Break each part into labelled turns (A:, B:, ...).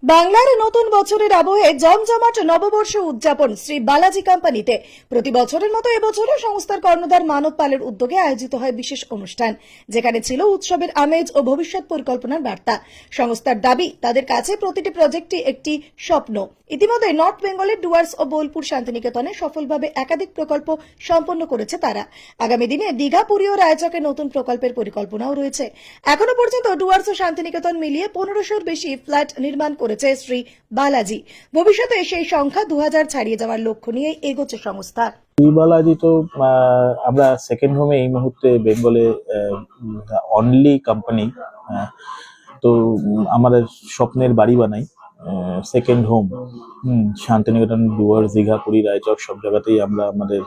A: বাংলার নতুন বছরের আবহে জমজমাট নববর্ষ উদযাপন শ্রী বালাজি কোম্পানিতে প্রতি বছরের মতো এবছরও সংস্থার কর্ণধার মানব পালের উদ্যোগে আয়োজিত হয় বিশেষ অনুষ্ঠান, যেখানে ছিল উৎসবের আমেজ ও ভবিষ্যৎ পরিকল্পনার বার্তা। সংস্থার দাবি, তাদের কাছে প্রতিটি প্রজেক্টই একটি স্বপ্ন। ইতিমধ্যে নর্থ বেঙ্গলের ডুয়ার্স ও বোলপুর শান্তিনিকেতনে সফলভাবে একাধিক প্রকল্প সম্পন্ন করেছে তারা। আগামী দিনে দীঘা, পুরী ও রায়চকে নতুন প্রকল্পের পরিকল্পনাও রয়েছে। এখনো পর্যন্ত ডুয়ার্স ও শান্তিনিকেতন মিলিয়ে 1500-র বেশি ফ্ল্যাট নির্মাণ করেছে শ্রী বালাজি। ভবিষ্যতে সেই সংখ্যা 2000 ছাড়িয়ে যাওয়ার লক্ষ্য নিয়ে এগোচ্ছে সংস্থা।
B: শ্রী বালাজি তো আমরা সেকেন্ড হোমে এই মুহূর্তে বেঙ্গলে অনলি কোম্পানি। তো আমাদের স্বপ্নের বাড়ি বানাই, সেকেন্ড হোম। শান্তিনিকেতন, ডুয়ার্স, দীঘা, পুরী, রায়চক সব জায়গাতেই আমরা আমাদের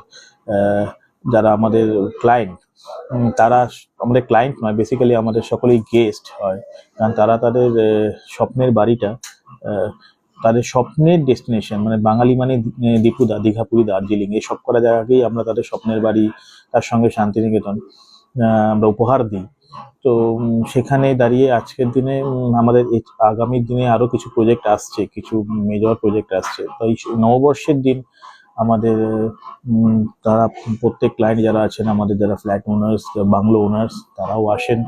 B: যারা আমাদের ক্লায়েন্ট, তারা আমাদের ক্লায়েন্ট নয়, বেসিক্যালি আমাদের সকলেই গেস্ট হয়। কারণ তারা তাদের স্বপ্নের বাড়িটা, তাদের স্বপ্নের ডেস্টিনেশন, মানে বাঙালি মানে দীপুদা, দীঘা, পুরী, দার্জিলিং, এই সব করা জায়গাকেই আমরা তাদের স্বপ্নের বাড়ি, তার সঙ্গে শান্তিনিকেতন আমরা উপহার দিই। তো সেখানে দাঁড়িয়ে আজকের দিনে আমাদের আগামী দিনে আরো কিছু প্রজেক্ট আসছে, কিছু মেজর প্রজেক্ট আসছে। তো এই নববর্ষের দিন আমাদের তারা প্রত্যেক ক্লায়েন্ট যারা আছেন, আমাদের যারা ফ্ল্যাট ওনার্স, বাংলো ওনার্স, তারাও আসেন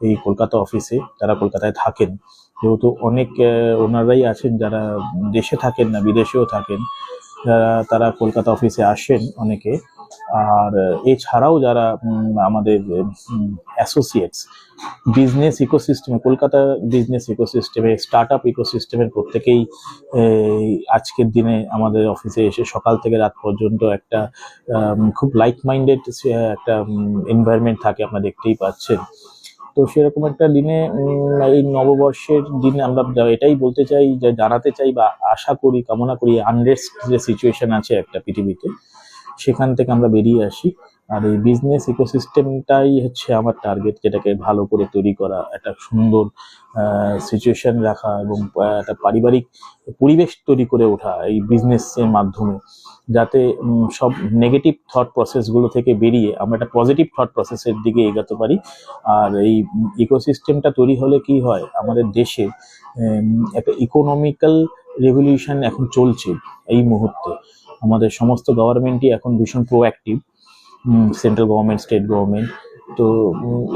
B: এই কলকাতা অফিসে। তারা কলকাতায় থাকেন, যেহেতু অনেক ওনারাই আছেন যারা দেশে থাকেন না, বিদেশেও থাকেন, তারা কলকাতা অফিসে আসেন অনেকে। আর এছাড়াও যারা আমাদের অ্যাসোসিয়েটস বিজনেস ইকোসিস্টেমে, কলকাতা বিজনেস ইকোসিস্টেমে, স্টার্ট আপ ইকোসিস্টেমের প্রত্যেকেই আজকের দিনে আমাদের অফিসে এসে সকাল থেকে রাত পর্যন্ত একটা খুব লাইক মাইন্ডেড একটা এনভায়রনমেন্ট থাকে, আপনারা দেখতেই পাচ্ছেন। তো সেরকম একটা দিনে এই নববর্ষের দিনে আমরা এটাই বলতে চাই, যে জানাতে চাই বা আশা করি, কামনা করি, আনরেস্ট যে সিচুয়েশন আছে একটা পৃথিবীতে, সেখান থেকে আমরা বেরিয়ে আসি। আর এই বিজনেস ইকোসিস্টেমটাই হচ্ছে আমার টার্গেট, যেটাকে ভালো করে তৈরি করা, একটা সুন্দর সিচুয়েশন রাখা এবং একটা পারিবারিক পরিবেশ তৈরি করে ওঠা এই বিজনেসের মাধ্যমে, যাতে সব নেগেটিভ থট প্রসেসগুলো থেকে বেরিয়ে আমরা একটা পজিটিভ থট প্রসেসের দিকে এগোতে পারি। আর এই ইকোসিস্টেমটা তৈরি হলে কি হয়, আমাদের দেশে একটা ইকোনমিক্যাল রেভলিউশন এখন চলছে এই মুহূর্তে। আমাদের সমস্ত গভর্নমেন্টই এখন ভীষণ proactive, central government, state government. তো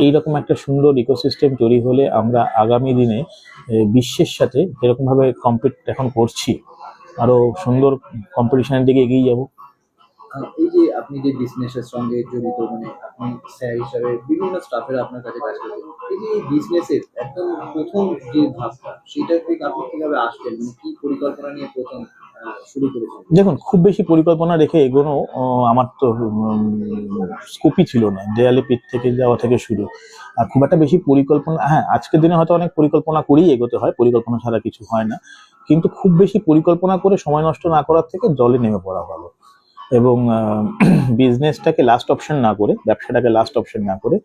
B: এইরকম একটা সুন্দর ইকোসিস্টেম তৈরি হলে আমরা আগামী দিনে বিশ্বের সাথে যেরকমভাবে কম্পিট এখন করছি, আরো সুন্দর কম্পিটিশনের দিকে এগিয়ে যাব।
C: এই যে আপনি যে বিজনেসের সঙ্গে জড়িত, মানে আপনি স্যার হিসাবে বিভিন্ন স্টাফের আপনার কাছে কাজ করছেন, এই যে বিজনেসের একদম প্রথম যে ধাপটা, সেটা থেকে আপনি কিভাবে আসলেন, মানে কি পরিকল্পনা নিয়ে প্রথম শুরু করেছেন?
B: দেখুন, খুব বেশি পরিকল্পনা রেখে এগোনো আমার তো স্কোপই ছিল না। দেয়ালে পিঠ থেকে যাওয়া থেকে শুরু, আর খুব একটা বেশি পরিকল্পনা, হ্যাঁ আজকের দিনে হয়তো অনেক পরিকল্পনা করেই এগোতে হয়, পরিকল্পনা ছাড়া কিছু হয় না। কিন্তু খুব বেশি পরিকল্পনা করে সময় নষ্ট না করার থেকে জলে নেমে পড়া ভালো। এবং বিজনেসটাকে লাস্ট অপশন না করে, ব্যবসাটাকে লাস্ট অপশন না করে,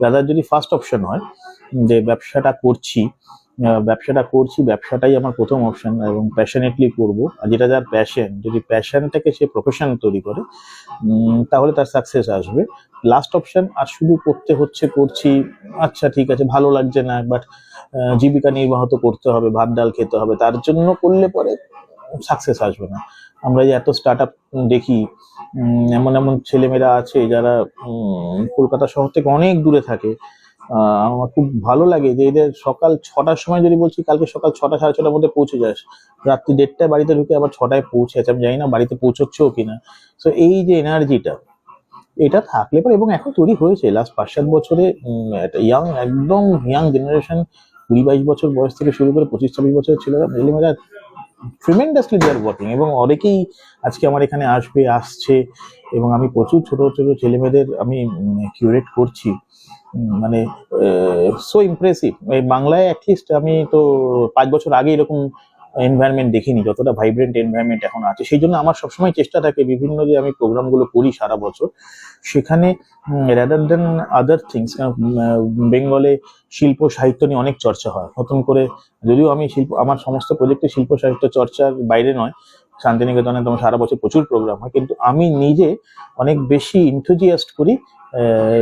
B: রাদার যদি ফার্স্ট অপশন হয় যে ব্যবসাটাই আমার প্রথম অপশন এবং প্যাশনেটলি করব। আর যেটা যার প্যাশন, যদি প্যাশনটাকে সে প্রফেশন তৈরি করে, তাহলে তার সাকসেস আসবে। লাস্ট অপশন আর শুধু করছি, আচ্ছা ঠিক আছে, ভালো লাগছে না, বাট জীবিকা নির্বাহ তো করতে হবে, ভাত ডাল খেতে হবে, তার জন্য করলে পরে সাকসেস আসবে না। আমরা যে এত স্টার্ট আপ দেখি, এমন এমন ছেলেমেয়েরা আছে যারা কলকাতা শহর থেকে অনেক দূরে থাকে। আমার খুব ভালো লাগে যে এদের সকাল 6টার সময়, যদি বলছি কালকে সকাল 6টা, 6:30-র মধ্যে পৌঁছে যাস, রাত্রি 1:30টায় বাড়িতে ঢুকে আবার 6টায় পৌঁছে আছে। আমি জানি না বাড়িতে পৌঁছচ্ছেও কিনা। তো এই যে এনার্জিটা, এটা থাকলে পরে, এবং এখন তৈরি হয়েছে লাস্ট 5-7 বছরে, একটা একদম ইয়াং জেনারেশন, 20-22 বছর বয়স থেকে শুরু করে 25-26 বছরের ছেলেমেয়েরা ট্রিমেন্ডাসলি দে আর ওয়ার্কিং, এবং অনেকেই আজকে আমার এখানে আসছে, এবং আমি প্রচুর ছোট ছোট ছেলেমেয়েদের আমি কিউরেট করছি। মানে সো ইমপ্রেসিভ। এই বাংলায় অ্যাটলিস্ট আমি তো 5 বছর আগে এরকম এনভায়রনমেন্ট দেখিনি, যতটা ভাইব্রেন্ট এনভায়রনমেন্ট এখন আছে। সেই জন্য আমার সবসময় চেষ্টা থাকে বিভিন্ন যে আমি প্রোগ্রামগুলো করি সারা বছর, সেখানে রাদার দেন আদার থিংস, বেঙ্গলে শিল্প সাহিত্য নিয়ে অনেক চর্চা হয় নতুন করে। যদিও আমি আমার সমস্ত প্রজেক্টে শিল্প সাহিত্য চর্চার বাইরে নয়, শান্তিনিকেতনে তোমার সারা বছর প্রচুর প্রোগ্রাম হয়, কিন্তু আমি নিজে অনেক বেশি ইনথুজিয়াস্ট করি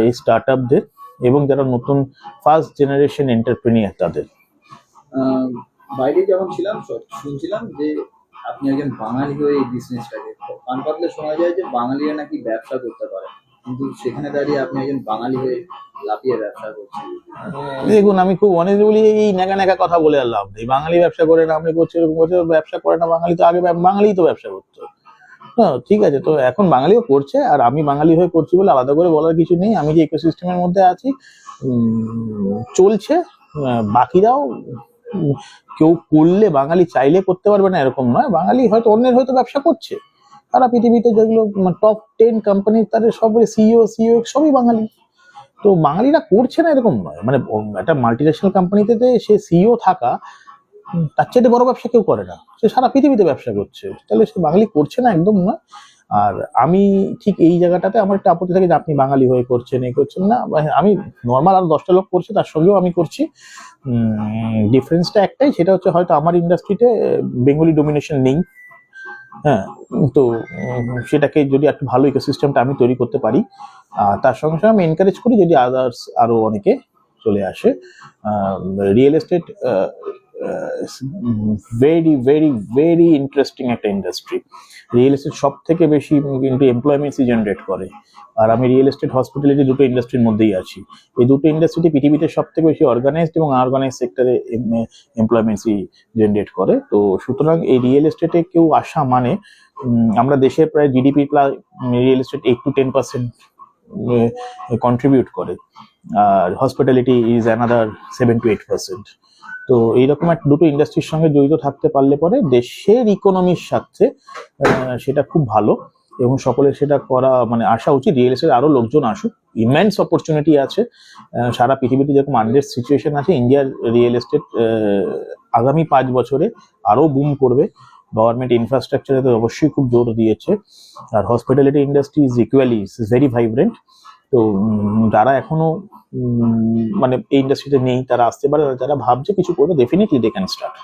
B: এই স্টার্ট আপদের এবং যারা নতুন ফার্স্ট জেনারেশন এন্টারপ্রেনিয়ার তাদের।
C: বাইরে যখন ছিলাম শুনছিলাম যে আপনি একজন বাঙালি হয়ে এই বিজনেসটাকে, কান পাতলে শোনা যায় যে বাঙালিরা নাকি ব্যবসা করতে পারে, কিন্তু সেখানে দাঁড়িয়ে আপনি একজন বাঙালি হয়ে লাফিয়ে ব্যবসা করছেন।
B: দেখুন, আমি খুব অনেস্ট বলি, এই ন্যাকা ন্যাকা কথা বলে আর লাভ নেই। বাঙালি ব্যবসা করে না, আপনি করছে এরকম করছে, ব্যবসা করে না বাঙালি, তো আগে বাঙালিই তো ব্যবসা করতো। হ্যাঁ, ঠিক আছে, তো এখন বাঙালিও করছে, আর আমি বাঙালি হয়ে করছি বলে আলাদা করে বলার কিছু নেই। আমি যে ইকোসিস্টেমের মধ্যে আছি চলছে, বাকিরাও কেউ করলে বাঙালি চাইলে করতে পারবে না এরকম নয়। বাঙালি হয়তো অন্যের হয়তো ব্যবসা করছে, সারা পৃথিবীতে যেগুলো টপ 10 কোম্পানি, তাদের সব সিইও সবই বাঙালি। তো বাঙালিরা করছে না এরকম নয়, মানে একটা মাল্টিন্যাশনাল কোম্পানিতে সে সিইও থাকা, তার চেয়ে বড় ব্যবসা কেউ করে না, সে সারা পৃথিবীতে ব্যবসা করছে, তাহলে সে বাঙালি করছে না একদম নয়। আর আমি ঠিক এই জায়গাটাতে আমার একটা আপত্তি থাকে যে আপনি বাঙালি হয়ে করছেন, এই করছেন না। আমি নর্মাল আর 10টা লোক করছে, তার সঙ্গেও আমি করছি। ডিফারেন্সটা একটাই, সেটা হচ্ছে হয়তো আমার ইন্ডাস্ট্রিতে বেঙ্গলি ডোমিনেশন নেই। হ্যাঁ, তো সেটাকে যদি একটু ভালো ইকোসিস্টেমটা আমি তৈরি করতে পারি, তার সঙ্গে সঙ্গে আমি এনকারেজ করি যদি আদার্স আরো অনেকে চলে আসে। Real estate very very very interesting একটা ইন্ডাস্ট্রি। রিয়েল এস্টেট সব থেকে বেশি কিন্তু এমপ্লয়মেন্টসই জেনারেট করে। আর আমি রিয়েল এস্টেট হসপিটালিটি দুটো ইন্ডাস্ট্রির মধ্যেই আছি। এই দুটো ইন্ডাস্ট্রিটি পৃথিবীতে সব থেকে বেশি অর্গানাইজড এবং আনঅর্গানাইজ সেক্টরে এমপ্লয়মেন্টসই জেনারেট করে। তো সুতরাং এই রিয়েল এস্টেটে কেউ আসা মানে আমরা দেশের প্রায় GDP plus real estate 8 to 10% contribute করে, আর হসপিটালিটি ইজ অ্যানাদার 7 to 8%। তো এইরকম একটা দুটো ইন্ডাস্ট্রির সঙ্গে জড়িত থাকতে পারলে পরে দেশের ইকোনমির সাথে সেটা খুব ভালো, এবং সকলের সেটা করা মানে আসা উচিত। রিয়েল এস্টেট আরো লোকজন আসুক, ইমেন্স অপরচুনিটি আছে। সারা পৃথিবীতে যেরকম আনরেস্ট সিচুয়েশন আছে, ইন্ডিয়ার রিয়েল এস্টেট আগামী 5 বছরে আরো বুম করবে। গভর্নমেন্ট ইনফ্রাস্ট্রাকচারে তো অবশ্যই খুব জোর দিয়েছে, আর hospitality industry is equally very vibrant. তো যারা এখনো মানে এই ইন্ডাস্ট্রিতে নেই তারা আসতে পারে, যারা ভাবছে কিছু করবে ডেফিনেটলি দে ক্যান স্টার্ট।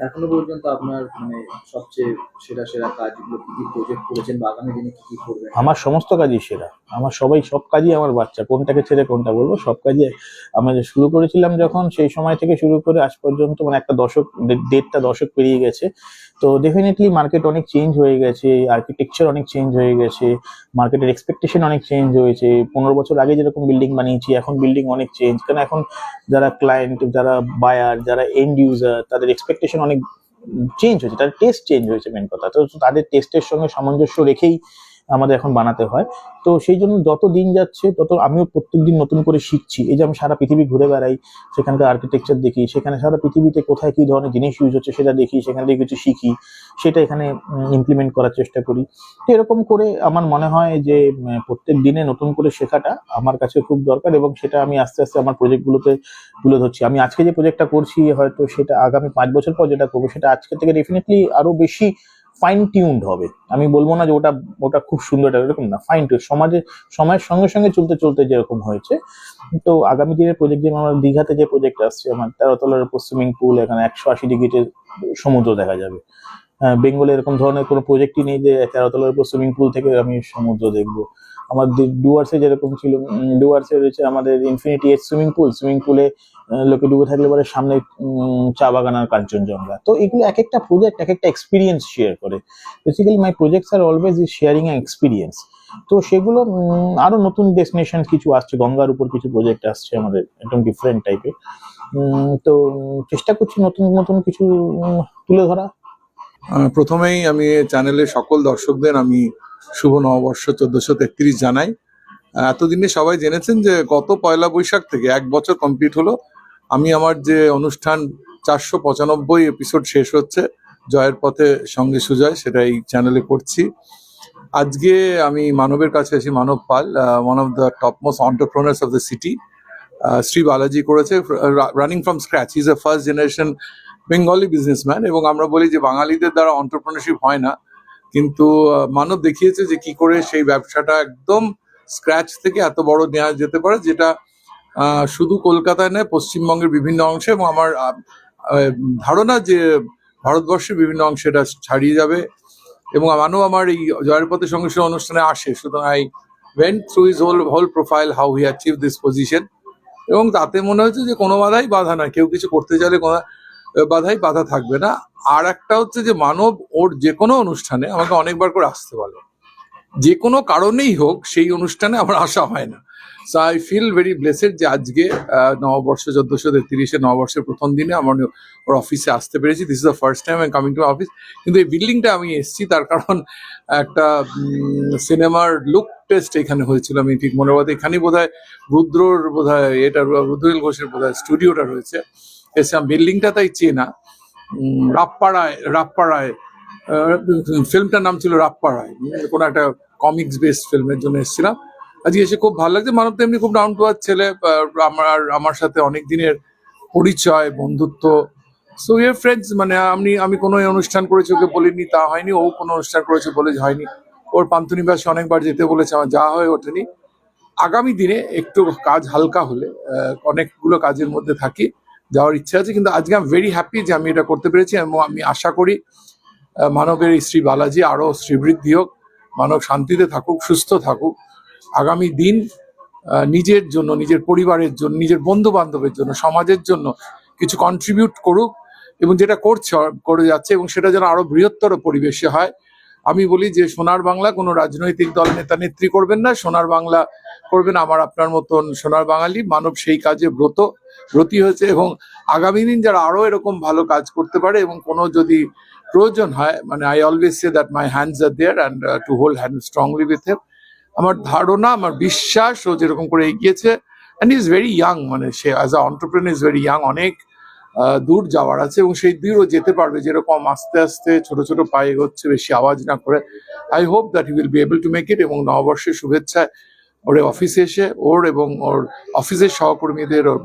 C: এখনো পর্যন্ত আপনার মানে সবচেয়ে সেরা সেরা কাজগুলো কি কি প্রজেক্ট করেছেন বা আগামী দিনে কি কি করবেন?
B: আমার সমস্ত কাজই সেরা, আমার সব কাজই আমার বাচ্চা, কোনটাকে ছেড়ে কোনটা বলবো, সব কাজই। আমরা যে শুরু করেছিলাম যখন, সেই সময় থেকে শুরু করে আজ পর্যন্ত মানে একটা দশক, 1.5টা দশক পেরিয়ে গেছে। তো ডেফিনেটলি মার্কেট অনেক চেঞ্জ হয়ে গেছে, আর্কিটেকচার অনেক চেঞ্জ হয়ে গেছে, মার্কেটের এক্সপেকটেশন অনেক চেঞ্জ হয়েছে। 15 বছর আগে যেরকম বিল্ডিং বানিয়েছি, এখন বিল্ডিং অনেক চেঞ্জ, কারণ এখন যারা ক্লায়েন্ট, যারা বায়ার, যারা এন্ড ইউজার, তাদের এক্সপেকটেশন অনেক চেঞ্জ হয়েছে, তাদের টেস্ট চেঞ্জ হয়েছে, মেন কথা। তো তাদের টেস্টের সঙ্গে সামঞ্জস্য রেখেই আমাদের এখন বানাতে হয়। তো সেই জন্য যত দিন যাচ্ছে তত আমিও প্রত্যেকদিন নতুন করে শিখছি। এই যে আমি সারা পৃথিবী ঘুরে বেড়াই, সেখানকার আর্কিটেকচার দেখি, সেখানে সারা পৃথিবীতে কোথায় কি ধরনের জিনিস ইউজ হচ্ছে সেটা দেখি, সেখান থেকে কিছু শিখি, সেটা এখানে ইমপ্লিমেন্ট করার চেষ্টা করি। তো এরকম করে আমার মনে হয় যে প্রত্যেক দিনে নতুন করে শেখাটা আমার কাছে খুব দরকার, এবং সেটা আমি আস্তে আস্তে আমার প্রজেক্টগুলোতে তুলে ধরছি। আমি আজকে যে প্রজেক্টটা করছি, হয়তো সেটা আগামী 5 বছর পর যেটা করবো, সেটা আজকে থেকে ডেফিনেটলি আরো বেশি ফাইন টিউনড হবে। আমি বলবো না যে ওটা ওটা খুব সুন্দর, এরকম না, ফাইন টিউন, সময়ের সঙ্গে সঙ্গে চলতে চলতে যেরকম হয়েছে। তো আগামী দিনের প্রজেক্ট, যেমন আমার দীঘাতে যে প্রজেক্ট আসছে, আমার 13 তলার উপর সুইমিং পুল, এখানে 180 ডিগ্রিতে সমুদ্র দেখা যাবে। বেঙ্গলে এরকম ধরনের কোনো প্রজেক্টই নেই যে 13 তলার উপর সুইমিং পুল থেকে আমি সমুদ্র দেখবো। আমার ডুয়ার্সে যেরকম ছিল, ডুয়ার্সে রয়েছে আমাদের ইনফিনিটি এজ সুইমিং পুলে লোকে ডুবে থাকলে পরে সামনে চা বাগান আর কাঞ্চনজঙ্ঘা। তো এগুলো এক একটা প্রজেক্ট এক একটা এক্সপিরিয়েন্স শেয়ার করে। Basically my projects are always is sharing an experience. তো সেগুলো আরো নতুন ডেস্টিনেশন কিছু আসছে, গঙ্গার উপর কিছু প্রজেক্ট আসছে আমাদের, একদম ডিফারেন্ট টাইপের। তো চেষ্টা করছি নতুন নতুন কিছু তুলে ধরা।
D: প্রথমেই আমি চ্যানেলের সকল দর্শকদের আমি শুভ নববর্ষ 1433 জানাই। এতদিনে সবাই জেনেছেন যে গত 1 বৈশাখ থেকে 1 বছর কমপ্লিট হলো। আমি আমার যে অনুষ্ঠান 495 এপিসোড শেষ হচ্ছে, জয়ের পথে সঙ্গে সুজয়, সেটা এই চ্যানেলে করছি। আজকে আমি মানবের কাছে আছি, Manab Pal, one of the top most entrepreneurs of the city. Shri Balaji করেছে running from scratch. He is a first generation Bengali businessman, এবং আমরা বলি যে বাঙালিদের দ্বারা এন্টারপ্রেনারশিপ হয় না, কিন্তু মানব দেখিয়েছে যে কি করে সেই ব্যবসাটা একদম স্ক্র্যাচ থেকে এত বড় নেওয়া যেতে পারে, যেটা শুধু কলকাতায় নয়, পশ্চিমবঙ্গের বিভিন্ন অংশে, এবং আমার ধারণা যে ভারতবর্ষের বিভিন্ন অংশে এটা ছাড়িয়ে যাবে। এবং মানব আমার এই জয়ের পথে সঙ্গে সঙ্গে অনুষ্ঠানে আসে, সুতরাং I went through his whole profile, how he achieve this position, এবং তাতে মনে হচ্ছে যে কোনো বাধাই বাধা নয়, কেউ কিছু করতে চাইলে কোনো বাধা থাকবে না। আর একটা হচ্ছে যে মানব ওর যে কোনো অনুষ্ঠানে আমাকে অনেকবার করে আসতে বলে, যে কোনো কারণেই হোক সেই অনুষ্ঠানে আমার আসা হয় না। So I feel very blessed যে আজকে নববর্ষ 1433 নববর্ষের প্রথম দিনে আমার ওর অফিসে আসতে পেরেছি। This is the first time I coming to office. কিন্তু এই বিল্ডিংটা আমি এসেছি তার কারণ একটা সিনেমার লুক টেস্ট এখানে হয়েছিল, আমি ঠিক মনে পড়ে, এখানেই বোধহয় রুদ্রর বোধহয় রুদ্রনীল ঘোষের বোধহয় স্টুডিওটা রয়েছে। এসে বিল্ডিংটা তাই চেনা। রাপ্পারায় ফিল্মটার নাম ছিল রাপ্পারায়, কোনো একটা কমিক্স বেসড ফিল্মের জন্য এসেছিলাম। আজকে এসে খুব ভালো লাগছে। মানব তো এমনি খুব ডাউন টু আর্থ ছেলে, আমার সাথে অনেক দিনের পরিচয়, বন্ধুত্ব। সো ইয়ে ফ্রেন্ডস, মানে আমি কোনো অনুষ্ঠান করেছি ওকে বলিনি তা হয়নি, ও কোনো অনুষ্ঠান করেছে বলে হয়নি। ওর পান্থনিবাসে অনেকবার যেতে বলেছে, আমার যাওয়া হয়ে ওঠেনি। আগামী দিনে একটু কাজ হালকা হলে, অনেকগুলো কাজের মধ্যে থাকি, যাওয়ার ইচ্ছা আছে। কিন্তু আজকে আমি ভেরি হ্যাপি যে আমি এটা করতে পেরেছি, এবং আমি আশা করি মানবের এই শ্রী বালাজি আরো শ্রীবৃদ্ধি হোক, মানব শান্তিতে থাকুক, সুস্থ থাকুক। আগামী দিন নিজের জন্য, নিজের পরিবারের জন্য, নিজের বন্ধু বান্ধবের জন্য, সমাজের জন্য কিছু কন্ট্রিবিউট করুক, এবং যেটা করে যাচ্ছে, এবং সেটা যেন আরো বৃহত্তর পরিবেশে হয়। আমি বলি যে সোনার বাংলা কোনো রাজনৈতিক দল নেতা নেত্রী করবেন না, সোনার বাংলা করবেন আমার আপনার মতন সোনার বাঙালি। মানব সেই কাজে ব্রতী হয়েছে, এবং আগামী দিন যারা আরো এরকম ভালো কাজ করতে পারে, এবং কোনো যদি প্রয়োজন হয়, মানে I always say that my hands are there and to hold hand strongly with him. আমার ধারণা, আমার বিশ্বাস ও যেরকম করে এগিয়েছে, অ্যান্ড ইজ ভেরি ইয়াং, মানে সে as a entrepreneur is very young, অনেক দূর যাওয়ার আছে, এবং সেই দূরও যেতে পারবে যেরকম আস্তে আস্তে ছোট ছোট পায়ে এগোচ্ছে, বেশি আওয়াজ না করে। I hope that he will be able to make it. এবং নববর্ষের শুভেচ্ছায় ওর অফিসে এসে ওর এবং ওর অফিসের সহকর্মীদের, ওর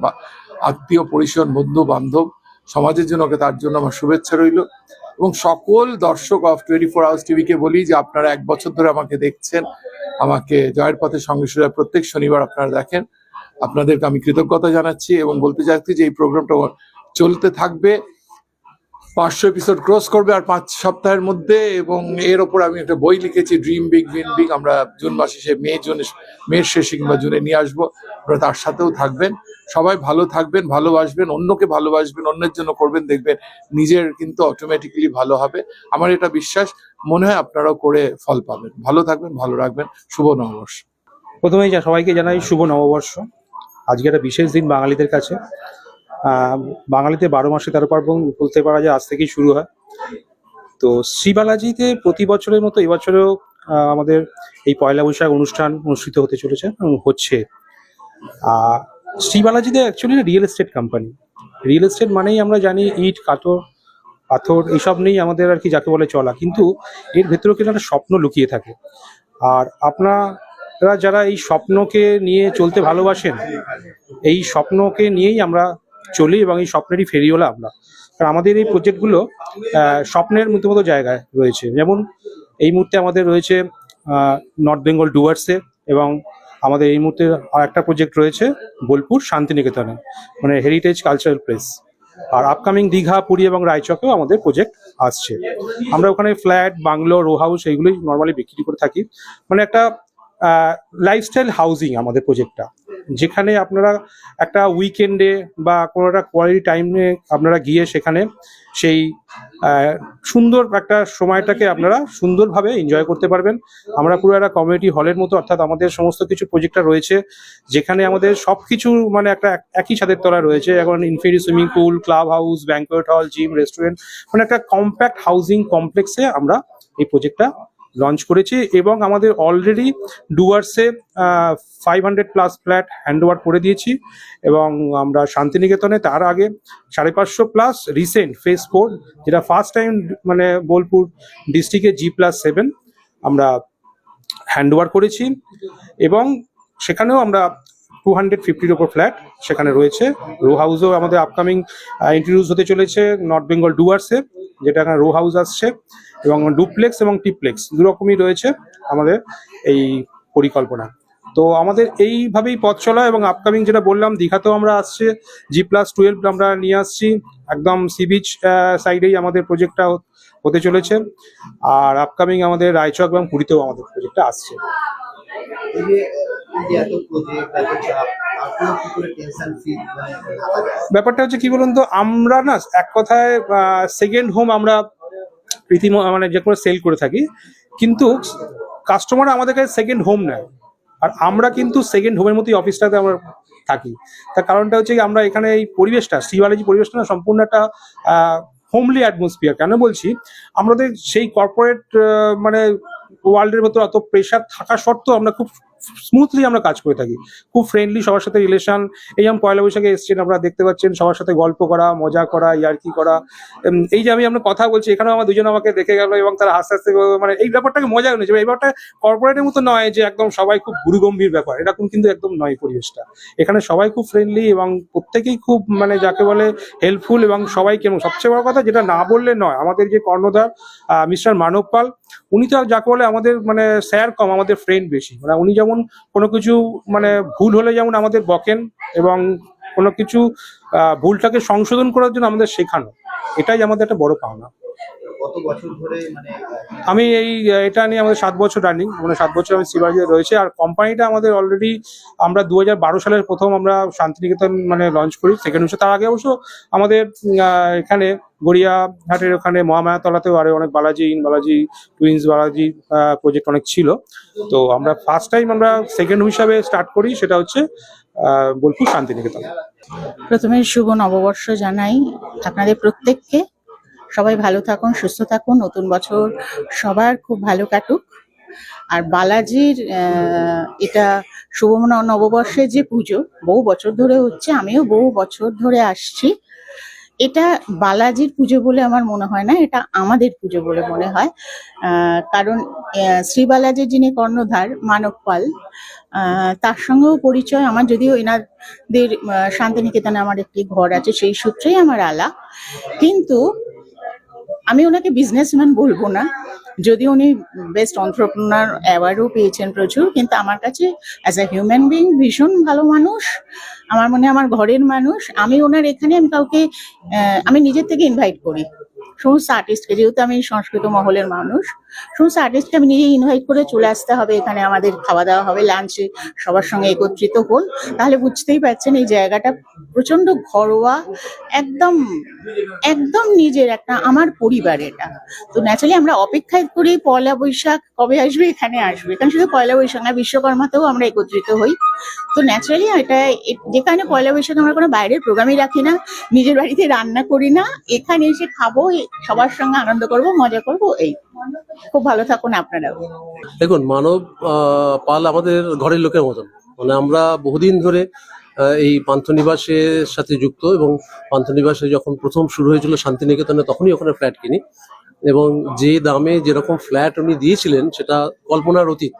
D: আত্মীয় পরিজন, বন্ধু বান্ধব, সমাজের জন্য ওকে, তার জন্য আমার শুভেচ্ছা রইল। এবং সকল দর্শক অফ 24 আওয়ার্স টিভিকে বলি যে আপনারা 1 বছর ধরে আমাকে দেখছেন, আমাকে জয়ের পথে সঙ্গে সঙ্গে প্রত্যেক শনিবার আপনারা দেখেন, আপনাদেরকে আমি কৃতজ্ঞতা জানাচ্ছি, এবং বলতে চাচ্ছি যে এই প্রোগ্রামটা চলতে থাকবে, 500 এপিসোড ক্রস করবে আর 5 সপ্তাহের মধ্যে। এবং এর ওপর আমি একটা বই লিখেছি, ড্রিম বিগ উইন বিগ। আমরা জুন মাসে মেয়ের শেষে কিংবা জুনে নিয়ে আসবো, আপনারা তার সাথেও থাকবেন। সবাই ভালো থাকবেন, ভালোবাসবেন, অন্যকে ভালোবাসবেন, অন্যের জন্য করবেন, দেখবেন নিজের কিন্তু অটোমেটিক্যালি ভালো হবে। আমার এটা বিশ্বাস, মনে হয় আপনারাও করে ফল পাবেন। ভালো থাকবেন, ভালো রাখবেন। শুভ নববর্ষ।
E: প্রথমেই সবাইকে জানাই শুভ নববর্ষ। আজকে একটা বিশেষ দিন বাঙালিদের কাছে। বাঙালিতে 12 মাসে 13 পার্বণ বলতে পারা যায়, আজ থেকেই শুরু হয়। তো শ্রী বালাজিতে প্রতি বছরের মতো এবছরেও আমাদের এই পয়লা বৈশাখ অনুষ্ঠান অনুষ্ঠিত হতে চলেছে এবং হচ্ছে। শ্রী বালাজিতে actually real estate company. Real estate মানেই আমরা জানি ইট, পাথর এইসব নেই আমাদের আর কি, যাকে বলে চলা। কিন্তু এর ভেতরেও কিন্তু একটা স্বপ্ন লুকিয়ে থাকে। আর আপনারা যারা এই স্বপ্নকে নিয়ে চলতে ভালোবাসেন, এই স্বপ্নকে নিয়েই আমরা চলি, এবং এই স্বপ্নেরই ফেরিওয়ালা আমরা। কারণ আমাদের এই প্রজেক্টগুলো স্বপ্নের মতো জায়গায় রয়েছে। যেমন এই মুহূর্তে আমাদের রয়েছে নর্থ বেঙ্গল ডুয়ার্সে, এবং আমাদের এই মুহূর্তে আর একটা প্রজেক্ট রয়েছে বোলপুর শান্তিনিকেতনে, মানে হেরিটেজ কালচারাল প্লেস। আর আপকামিং দীঘা, পুরী এবং রায়চকেও আমাদের প্রজেক্ট আসছে। আমরা ওখানে ফ্ল্যাট, বাংলো, রো হাউস এইগুলোই নর্মালি বিক্রি করে থাকি। মানে একটা লাইফস্টাইল হাউজিং আমাদের প্রজেক্টটা, যেখানে আপনারা একটা উইকেন্ডে বা কোনো একটা কোয়ালিটি টাইমে আপনারা গিয়ে সেখানে সেই সুন্দর একটা সময়টাকে আপনারা সুন্দরভাবে এনজয় করতে পারবেন। আমরা পুরো একটা কমিউনিটি হলের মতো, অর্থাৎ আমাদের সমস্ত কিছু প্রজেক্টটা রয়েছে যেখানে আমাদের সব কিছু মানে একটা একই ছাদের তলা রয়েছে। এখন infinity swimming pool, club house, banquet hall, gym, restaurant, মানে একটা কম্প্যাক্ট হাউজিং কমপ্লেক্সে আমরা এই প্রজেক্টটা লঞ্চ করেছি। এবং আমাদের অলরেডি ডুয়ার্সে 500+ ফ্ল্যাট হ্যান্ড ওভার করে দিয়েছি, এবং আমরা শান্তিনিকেতনে তার আগে 550+ রিসেন্ট ফেজ 4, যেটা ফার্স্ট টাইম মানে বোলপুর ডিস্ট্রিক্টে G+7 আমরা হ্যান্ড ওভার করেছি। এবং সেখানেও আমরা 250-র ওপর ফ্ল্যাট সেখানে রয়েছে। রো হাউসও আমাদের আপকামিং ইন্ট্রোডিউস হতে চলেছে নর্থ বেঙ্গল ডুয়ার্সে, যেটা এখানে রো হাউস আসছে, এবং ডুপ্লেক্স এবং ট্রিপ্লেক্স দুরকমই রয়েছে আমাদের এই পরিকল্পনা। তো আমাদের এইভাবেই পথ চলা। এবং আপকামিং যেটা বললাম, দীঘাতেও আমরা আসছে, G+12 আমরা নিয়ে আসছি, একদম সি বিচ সাইডেই আমাদের প্রজেক্টটা হতে চলেছে। আর আপকামিং আমাদের রায়চক এবং পুরীতেও আমাদের প্রজেক্টটা আসছে।
C: এই যে এই যে এত প্রজেক্ট এত চাপ, তারপরে কি করে টেনশন ফ্রি মানে থাকা যায়?
E: ব্যাপারটা হচ্ছে কি বলুন তো, আমরা না এক কথায় সেকেন্ড হোম আমরা মানে যে কোনো সেল করে থাকি, কিন্তু কাস্টমার আমাদের কাছে সেকেন্ড হোম নেয়, আর আমরা কিন্তু সেকেন্ড হোমের মতোই অফিসটাতে আমরা থাকি। তার কারণটা হচ্ছে কি, আমরা এখানে এই পরিবেশটা, শ্রীবালাজি পরিবেশটা না সম্পূর্ণ একটা হোমলি অ্যাটমসফিয়ার। কেন বলছি, আমাদের সেই কর্পোরেট মানে ওয়ার্ল্ডের ভেতর অত প্রেশার থাকা সত্ত্বেও আমরা খুব স্মুথলি আমরা কাজ করে থাকি, খুব ফ্রেন্ডলি, সবার সাথে রিলেশন। এই যেমন পয়লা বৈশাখে এসছেন, আপনারা দেখতে পাচ্ছেন সবার সাথে গল্প করা, মজা করা, ইয়ার্কি করা। এই যে আমি আপনার কথা বলছি, এখানেও আমার দুজন আমাকে দেখে গেল এবং তারা আস্তে আস্তে মানে এই ব্যাপারটাকে মজা নিয়েছে। এই ব্যাপারটা কর্পোরেটের মতো নয় যে একদম সবাই খুব গুরুগম্ভীর ব্যাপার, এরকম কিন্তু একদম নয় পরিবেশটা। এখানে সবাই খুব ফ্রেন্ডলি এবং প্রত্যেকেই খুব মানে যাকে বলে হেল্পফুল, এবং সবাইকে, এবং সবচেয়ে বড় কথা যেটা না বললে নয়, আমাদের যে কর্ণধার মিস্টার মানব পাল, উনি তো যাকে বলে আমাদের মানে স্যার কম, আমাদের ফ্রেন্ড বেশি। মানে উনি যেমন কোনো কিছু মানে ভুল হলে যেমন আমাদের বকেন, এবং কোনো কিছু ভুলটাকে সংশোধন করার জন্য আমাদের শেখানো, এটাই আমাদের একটা বড় পাওনা।
C: কত বছর ধরে মানে
E: আমি এটা নিয়ে আমাদের 7 বছর রানিং, মানে 7 বছর আমি শ্রীবালাজিতে রয়েছে। আর কোম্পানিটা আমাদের অলরেডি আমরা 2012 সালের প্রথম আমরা শান্তিনিকেতন মানে লঞ্চ করি সেকেন্ড হচ্ছে। তার আগে অবশ্য আমাদের এখানে গড়িয়াহাটের ওখানে মহামায়াতলাতেও আরো অনেক বালাজি টুইন্স বালাজি প্রজেক্ট অনেক ছিল। তো আমরা ফার্স্ট টাইম আমরা সেকেন্ড হিসাবে স্টার্ট করি, সেটা হচ্ছে বোলপুর শান্তিনিকেতন।
F: প্রথমে শুভ নববর্ষ জানাই আপনাদের প্রত্যেককে। সবাই ভালো থাকুন, সুস্থ থাকুন, নতুন বছর সবার খুব ভালো কাটুক। আর বালাজির এটা শুভ নববর্ষের যে পুজো বহু বছর ধরে হচ্ছে, আমিও বহু বছর ধরে আসছি। এটা বালাজির পুজো বলে আমার মনে হয় না, এটা আমাদের পুজো বলে মনে হয়। কারণ শ্রী বালাজির যিনি কর্ণধার মানব পাল, তার সঙ্গেও পরিচয় আমার, যদিও এনাদের শান্তিনিকেতনে আমার একটি ঘর আছে, সেই সূত্রেই আমার আলাপ। কিন্তু আমি ওনাকে বিজনেসম্যান বলবো না, যদিও উনি বেস্ট এন্টারপ্রেনার অ্যাওয়ার্ডও পেয়েছেন প্রচুর, কিন্তু আমার কাছে অ্যাজ এ হিউম্যান বিং ভীষণ ভালো মানুষ। আমার মনে হয় আমার ঘরের মানুষ। আমি ওনার এখানে আমি কাউকে আমি নিজের থেকে ইনভাইট করি সমস্ত আর্টিস্টকে, যেহেতু আমি সংস্কৃত মহলের মানুষ, সমস্ত আর্টিস্টকে আমি নিজেই ইনভাইট করে চলে আসতে হবে এখানে, আমাদের খাওয়া দাওয়া হবে, লাঞ্চে সবার সঙ্গে একত্রিত হন। তাহলে বুঝতেই পারছেন এই জায়গাটা প্রচন্ড ঘরোয়া, একদম একদম নিজের একটা আমার পরিবার এটা। তো ন্যাচারালি আমরা অপেক্ষায় করি পয়লা বৈশাখ কবে আসবে, এখানে আসবে, কারণ শুধু পয়লা বৈশাখ না, বিশ্বকর্মাতেও আমরা একত্রিত হই। তো ন্যাচারালি এটা যেখানে পয়লা বৈশাখ আমরা কোনো বাইরের প্রোগ্রামই রাখি না, নিজের বাড়িতে রান্না করি না, এখানে এসে খাবো, সবার সঙ্গে আনন্দ করব, মজা করব। এই খুব ভালো থাকুন আপনারাও।
G: দেখুন, মানব পাল আমাদের ঘরের লোকের মতন। মানে আমরা বহুদিন ধরে এই পান্থনিবাসের সাথে যুক্ত, এবং পান্থনিবাসে যখন প্রথম শুরু হয়েছিল শান্তিনিকেতনে, তখনই ওখানে ফ্ল্যাট কিনি, এবং যে দামে যেরকম ফ্ল্যাট উনি দিয়েছিলেন সেটা কল্পনার অতীত।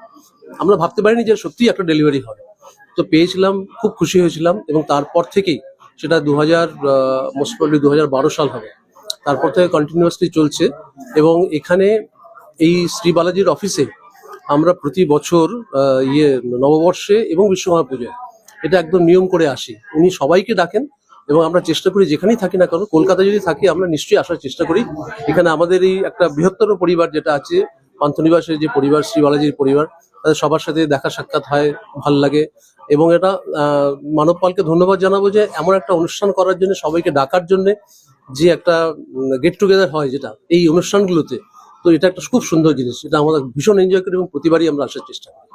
G: আমরা ভাবতে পারিনি যে সত্যিই একটা ডেলিভারি হবে। তো পেয়েছিলাম, খুব খুশি হয়েছিলাম, এবং তারপর থেকেই সেটা মোস্ট প্রবলি 2012 সাল হবে, তারপর থেকে কন্টিনিউয়াসলি চলছে। এবং এখানে এই শ্রী বালাজির অফিসে আমরা প্রতি বছর নববর্ষে এবং বিশ্বকর্মা পুজোয় এটা একদম নিয়ম করে আসি। উনি সবাইকে ডাকেন, এবং আমরা চেষ্টা করি যেখানেই থাকি না কেন, কলকাতায় যদি থাকি আমরা নিশ্চয়ই আসার চেষ্টা করি। এখানে আমাদের এই একটা বৃহত্তর পরিবার যেটা আছে, পান্থনিবাসের যে পরিবার, শ্রী বালাজির পরিবার, তাদের সবার সাথে দেখা সাক্ষাৎ হয়, ভাল লাগে। এবং এটা মানব পালকে ধন্যবাদ জানাবো যে এমন একটা অনুষ্ঠান করার জন্য, সবাইকে ডাকার জন্য, যে একটা গেট টুগেদার হয় যেটা এই অনুষ্ঠানগুলোতে, তো এটা একটা খুব সুন্দর জিনিস, এটা আমরা ভীষণ এনজয় করি এবং প্রতিবারই আমরা আসার চেষ্টা করি।